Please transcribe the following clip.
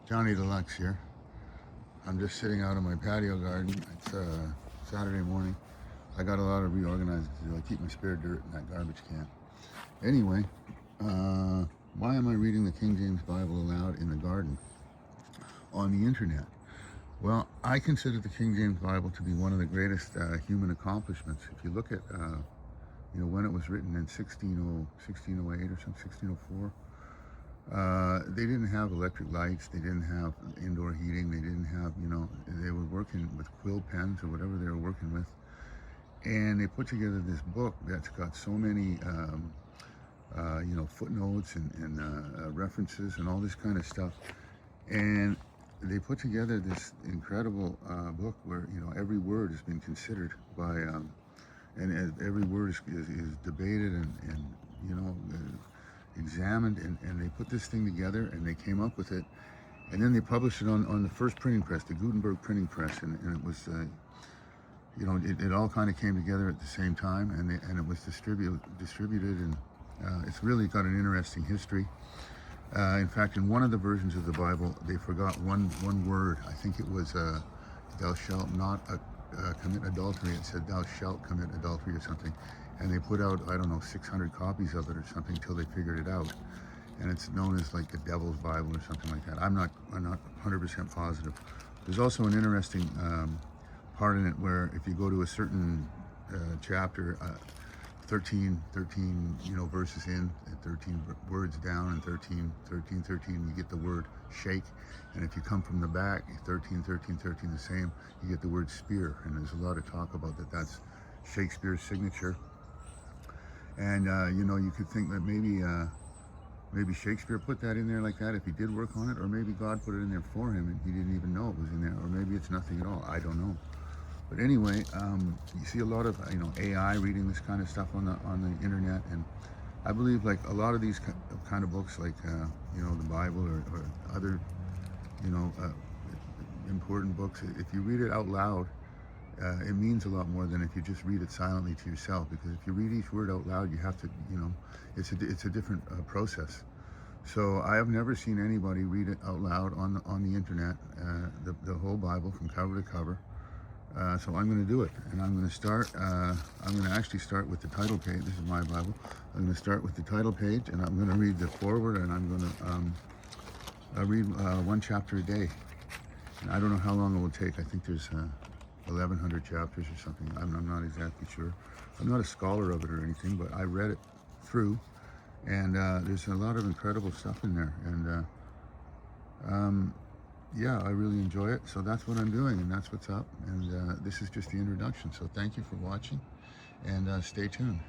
Johnny Deluxe here. I'm just sitting out in my patio garden. It's Saturday morning. I got a lot of reorganizing to do. I keep my spare dirt in that garbage can. Anyway, why am I reading the King James Bible aloud in the garden on the internet? Well, I consider the King James Bible to be one of the greatest human accomplishments. If you look at, when it was written in 1608 or something, 1604, they didn't have electric lights, they didn't have indoor heating, they didn't have, they were working with quill pens or whatever they were working with. And they put together this book that's got so many, footnotes and references and all this kind of stuff. And they put together this incredible book where, every word has been considered by, and every word is debated and examined, and they put this thing together and they came up with it, and then they published it on the first printing press, the Gutenberg printing press, and it was it all kind of came together at the same time, and it was distributed, and it's really got an interesting history. In fact, in one of the versions of the Bible, they forgot one word. I think it was thou shalt not commit adultery. It said thou shalt commit adultery or something. And they put out, 600 copies of it or something until they figured it out. And it's known as like the Devil's Bible or something like that. I'm not 100% positive. There's also an interesting part in it where if you go to a certain chapter, 13 verses in, and 13 words down, and 13, you get the word shake. And if you come from the back, 13, the same, you get the word spear. And there's a lot of talk about that. That's Shakespeare's signature. And you could think that maybe Shakespeare put that in there like that if he did work on it, or maybe God put it in there for him and he didn't even know it was in there, or maybe it's nothing at all. I don't know. But anyway, you see a lot of AI reading this kind of stuff on the internet, and I believe like a lot of these kind of books, like the Bible or other important books, if you read it out loud, it means a lot more than if you just read it silently to yourself. Because if you read each word out loud, you have to, it's a different process. So I have never seen anybody read it out loud on the internet, the whole Bible from cover to cover. So I'm going to do it, and I'm going to start. I'm going to actually start with the title page. This is my Bible. I'm going to start with the title page, and I'm going to read the foreword, and I'm going to read one chapter a day. And I don't know how long it will take. I think there's 1,100 chapters or something. I'm not exactly sure. I'm not a scholar of it or anything, but I read it through, and there's a lot of incredible stuff in there. And yeah, I really enjoy it. So that's what I'm doing, and that's what's up. And this is just the introduction. So thank you for watching, and stay tuned.